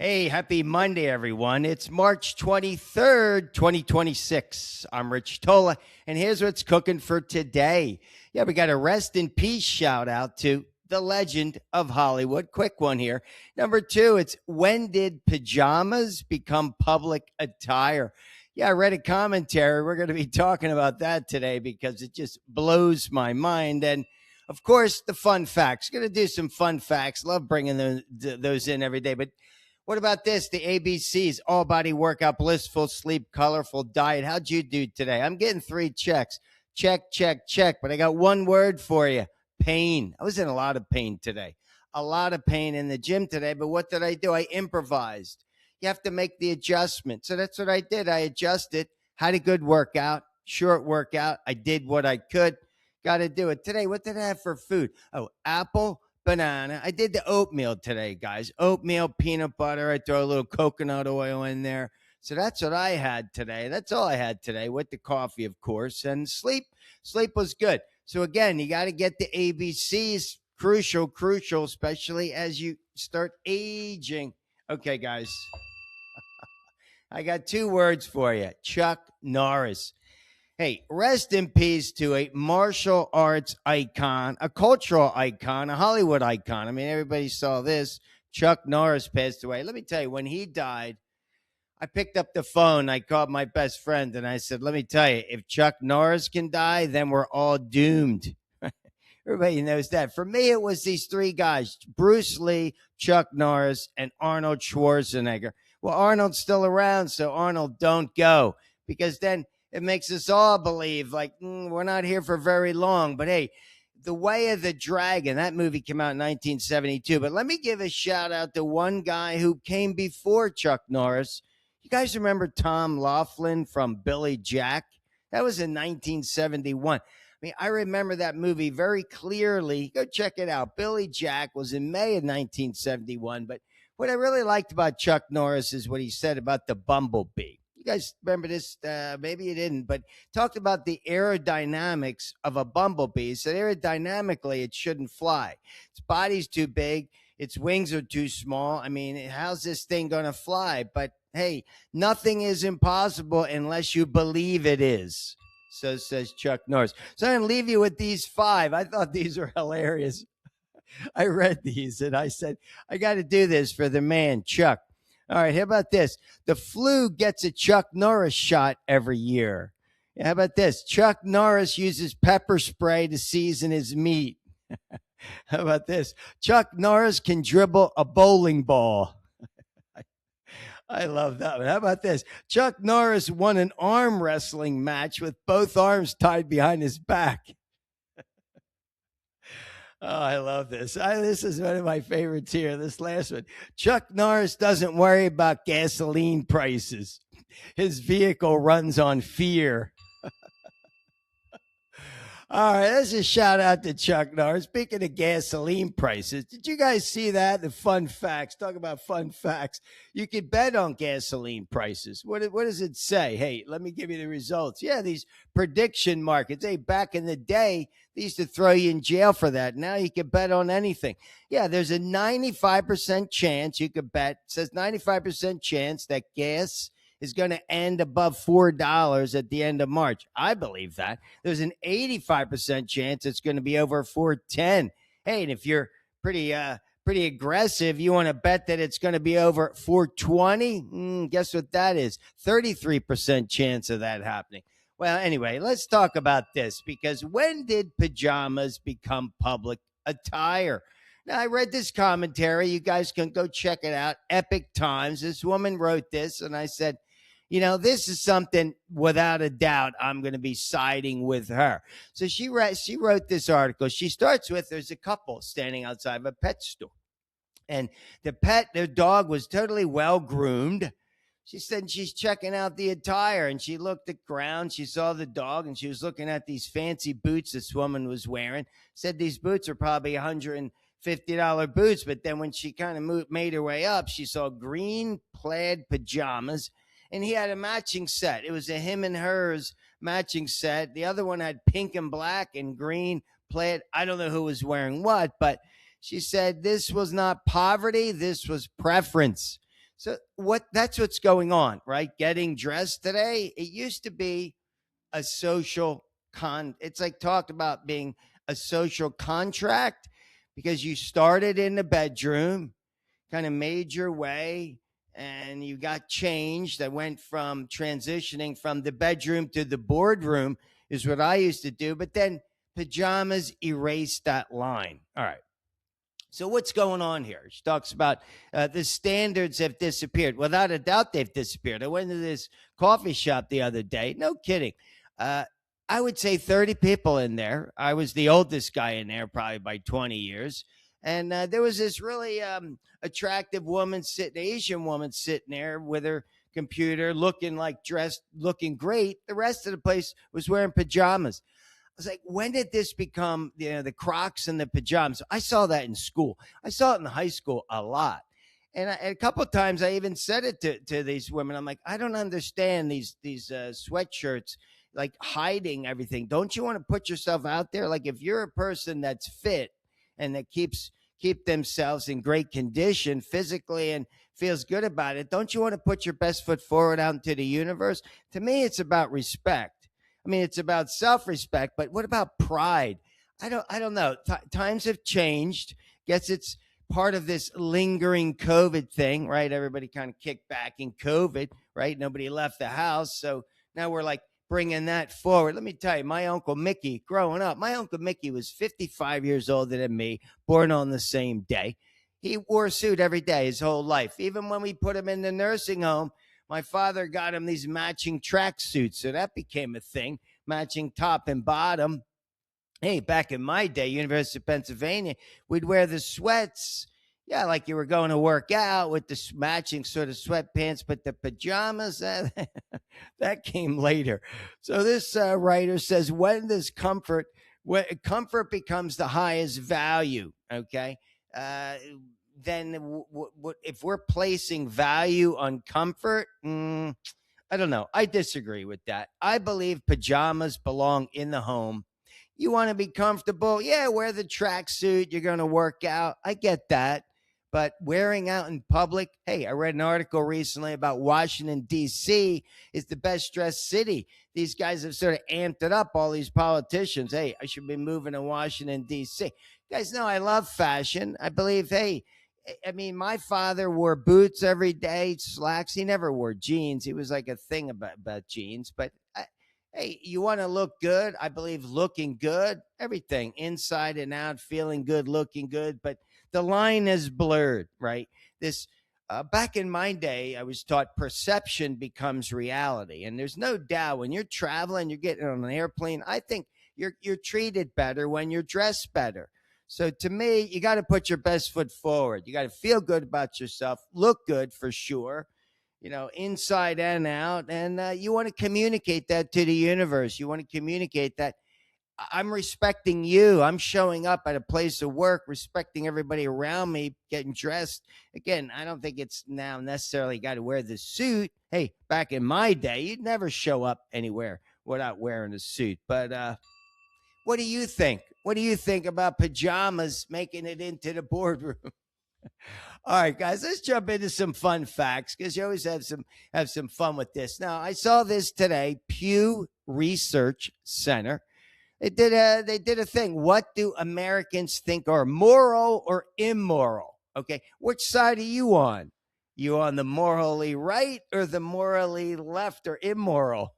Hey, happy Monday, everyone. It's March 23rd, 2026. I'm Rich Tola, and here's what's cooking for today. Yeah, we got a rest in peace shout out to the legend of Hollywood. Quick one here. Number two, it's when did pajamas become public attire? Yeah, I read a commentary. We're going to be talking about that today because it just blows my mind. And of course, the fun facts. Going to do some fun facts. Love bringing those in every day. But what about this? The ABCs, all body workout, blissful sleep, colorful diet. How'd you do today? I'm getting 3 checks. Check, check, check. But I got one word for you: pain. I was in a lot of pain today. A lot of pain in the gym today. But what did I do? I improvised. You have to make the adjustment. So that's what I did. I adjusted, had a good workout, short workout. I did what I could. Got to do it. Today, what did I have for food? Oh, apple, banana. I did the oatmeal today, guys. Oatmeal, peanut butter. I throw a little coconut oil in there. So that's what I had today. That's all I had today with the coffee, of course. And sleep. Sleep was good. So again, you got to get the ABCs. Crucial, especially as you start aging. Okay, guys. I got 2 words for you. Chuck Norris. Hey, rest in peace to a martial arts icon, a cultural icon, a Hollywood icon. I mean, everybody saw this. Chuck Norris passed away. Let me tell you, when he died, I picked up the phone. I called my best friend and I said, let me tell you, if Chuck Norris can die, then we're all doomed. Everybody knows that. For me, it was these 3 guys: Bruce Lee, Chuck Norris, and Arnold Schwarzenegger. Well, Arnold's still around, so Arnold, don't go, because then it makes us all believe like we're not here for very long. But hey, The Way of the Dragon, that movie came out in 1972. But let me give a shout out to one guy who came before Chuck Norris. You guys remember Tom Laughlin from Billy Jack? That was in 1971. I mean, I remember that movie very clearly. Go check it out. Billy Jack was in May of 1971. But what I really liked about Chuck Norris is what he said about the bumblebee. You guys remember this? Maybe you didn't, but talked about the aerodynamics of a bumblebee. So aerodynamically, it shouldn't fly. Its body's too big. Its wings are too small. I mean, how's this thing going to fly? But hey, nothing is impossible unless you believe it is. So says Chuck Norris. So I'm going to leave you with these 5. I thought these were hilarious. I read these and I said, I got to do this for the man, Chuck. All right, how about this? The flu gets a Chuck Norris shot every year. How about this? Chuck Norris uses pepper spray to season his meat. How about this? Chuck Norris can dribble a bowling ball. I love that one. How about this? Chuck Norris won an arm wrestling match with both arms tied behind his back. Oh, I love this. This is one of my favorites here. This last one. Chuck Norris doesn't worry about gasoline prices. His vehicle runs on fear. All right, that's a shout out to Chuck Norris. Speaking of gasoline prices, did you guys see that? The fun facts. Talk about fun facts. You can bet on gasoline prices. What does it say? Hey, let me give you the results. Yeah, these prediction markets. Hey, back in the day, they used to throw you in jail for that. Now you can bet on anything. Yeah, there's a 95% chance you could bet. It says 95% chance that gas is going to end above $4 at the end of March. I believe that. There's an 85% chance it's going to be over $4.10. Hey, and if you're pretty aggressive, you want to bet that it's going to be over $4.20. Guess what that is? 33% chance of that happening. Well, anyway, let's talk about this, because when did pajamas become public attire? Now, I read this commentary. You guys can go check it out. Epic Times. This woman wrote this, and I said, you know, this is something without a doubt I'm going to be siding with her. So she wrote this article. She starts with, there's a couple standing outside of a pet store. And their dog was totally well groomed. She said she's checking out the attire, and she looked at ground. She saw the dog, and she was looking at these fancy boots this woman was wearing. Said these boots are probably $150 boots. But then when she kind of made her way up, she saw green plaid pajamas, and he had a matching set. It was a him and hers matching set. The other one had pink and black and green plaid. I don't know who was wearing what, but she said this was not poverty. This was preference. So that's what's going on, right? Getting dressed today, it used to be a social it's like talked about being a social contract because you started in the bedroom, kind of made your way, and you got changed. I went from transitioning from the bedroom to the boardroom is what I used to do, but then pajamas erased that line. All right. So what's going on here? She talks about the standards have disappeared. Without a doubt, they've disappeared. I went to this coffee shop the other day. No kidding. Uh, I would say 30 people in there. I was the oldest guy in there, probably by 20 years. And there was this really attractive woman Asian woman sitting there with her computer, looking like dressed, looking great. The rest of the place was wearing pajamas. I was like, when did this become the Crocs and the pajamas? I saw that in school. I saw it in high school a lot. And a couple of times I even said it to these women. I'm like, I don't understand these sweatshirts, like hiding everything. Don't you want to put yourself out there? Like if you're a person that's fit and that keep themselves in great condition physically and feels good about it, don't you want to put your best foot forward out into the universe? To me, it's about respect. I mean, it's about self-respect, but what about pride? I don't know. Times have changed. Guess it's part of this lingering COVID thing, right? Everybody kind of kicked back in COVID, right? Nobody left the house. So now we're like bringing that forward. Let me tell you, my Uncle Mickey, growing up, my Uncle Mickey was 55 years older than me, born on the same day. He wore a suit every day his whole life. Even when we put him in the nursing home, my father got him these matching track suits. So that became a thing, matching top and bottom. Hey, back in my day, University of Pennsylvania, we'd wear the sweats. Yeah, like you were going to work out with the matching sort of sweatpants, but the pajamas, that came later. So this writer says, when comfort becomes the highest value, okay? Then if we're placing value on comfort, I don't know. I disagree with that. I believe pajamas belong in the home. You want to be comfortable? Yeah, wear the tracksuit. You're going to work out. I get that. But wearing out in public, hey, I read an article recently about Washington, D.C. is the best dressed city. These guys have sort of amped it up, all these politicians. Hey, I should be moving to Washington, D.C. You guys know I love fashion. I believe, hey, I mean, my father wore boots every day, slacks. He never wore jeans. He was like a thing about jeans. But hey, you want to look good? I believe looking good, everything inside and out, feeling good, looking good. But the line is blurred, right? This back in my day, I was taught perception becomes reality, and there's no doubt when you're traveling, you're getting on an airplane. I think you're treated better when you're dressed better. So to me, you got to put your best foot forward. You got to feel good about yourself, look good for sure, inside and out. And you want to communicate that to the universe. You want to communicate that I'm respecting you. I'm showing up at a place of work, respecting everybody around me, getting dressed. Again, I don't think it's now necessarily got to wear the suit. Hey, back in my day, you'd never show up anywhere without wearing a suit. But what do you think? What do you think about pajamas making it into the boardroom? All right, guys, let's jump into some fun facts because you always have some fun with this. Now, I saw this today. Pew Research Center. They did a thing. What do Americans think are moral or immoral? Okay, which side are you on? You on the morally right or the morally left or immoral?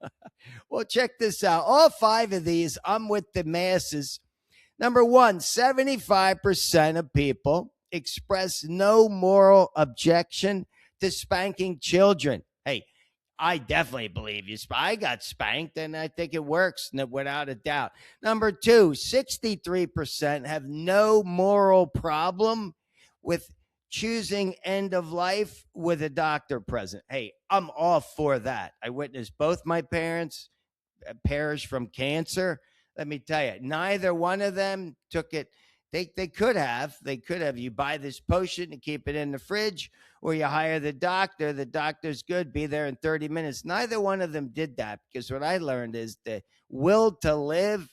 Well, check this out. All five of these, I'm with the masses. Number one, 75% of people express no moral objection to spanking children. Hey, I definitely believe you. I got spanked, and I think it works without a doubt. Number two, 63% have no moral problem with choosing end of life with a doctor present. Hey, I'm all for that. I witnessed both my parents perish from cancer. Let me tell you, neither one of them took it. They could have. You buy this potion and keep it in the fridge, or you hire the doctor. The doctor's good. Be there in 30 minutes. Neither one of them did that because what I learned is the will to live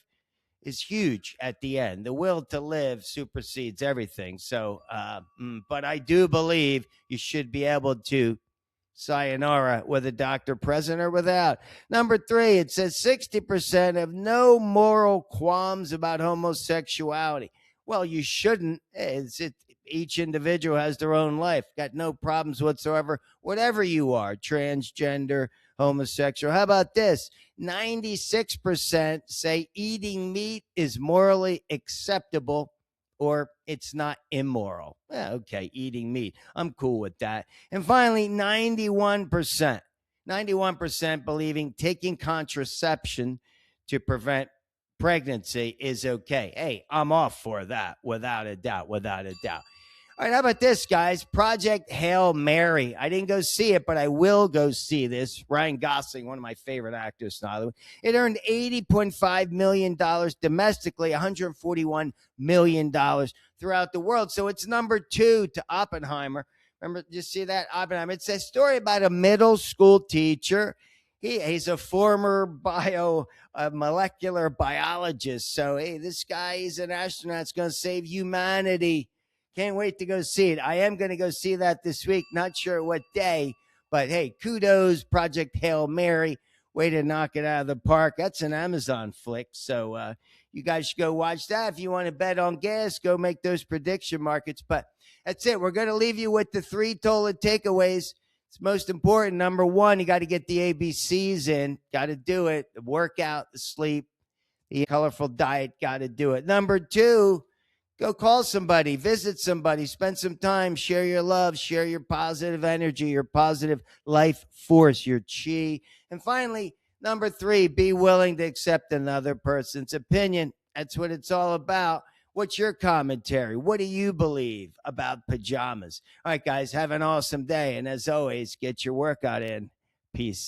is huge at the end. The will to live supersedes everything. So, but I do believe you should be able to sayonara with a doctor present or without. Number three, it says 60% have no moral qualms about homosexuality. Well, you shouldn't. Each individual has their own life. Got no problems whatsoever. Whatever you are, transgender, homosexual. How about this? 96% say eating meat is morally acceptable or it's not immoral. Okay, eating meat. I'm cool with that. And finally, 91% believing taking contraception to prevent pregnancy is okay. Hey, I'm off for that without a doubt, without a doubt. All right, how about this, guys? Project Hail Mary. I didn't go see it, but I will go see this. Ryan Gosling, one of my favorite actors in Hollywood. It earned $80.5 million domestically, $141 million throughout the world. So it's number 2 to Oppenheimer. Remember, did you see that? Oppenheimer. It's a story about a middle school teacher. He's a former molecular biologist. So, hey, this guy, he's an astronaut. It's going to save humanity. Can't wait to go see it. I am going to go see that this week. Not sure what day, but hey, kudos, Project Hail Mary. Way to knock it out of the park. That's an Amazon flick. So you guys should go watch that. If you want to bet on gas, go make those prediction markets. But that's it. We're going to leave you with the 3 Tola takeaways. It's most important. Number 1, you got to get the ABCs in. Got to do it. The workout, the sleep, the colorful diet. Got to do it. Number 2, go call somebody, visit somebody, spend some time, share your love, share your positive energy, your positive life force, your chi. And finally, number 3, be willing to accept another person's opinion. That's what it's all about. What's your commentary? What do you believe about pajamas? All right, guys, have an awesome day. And as always, get your workout in. Peace.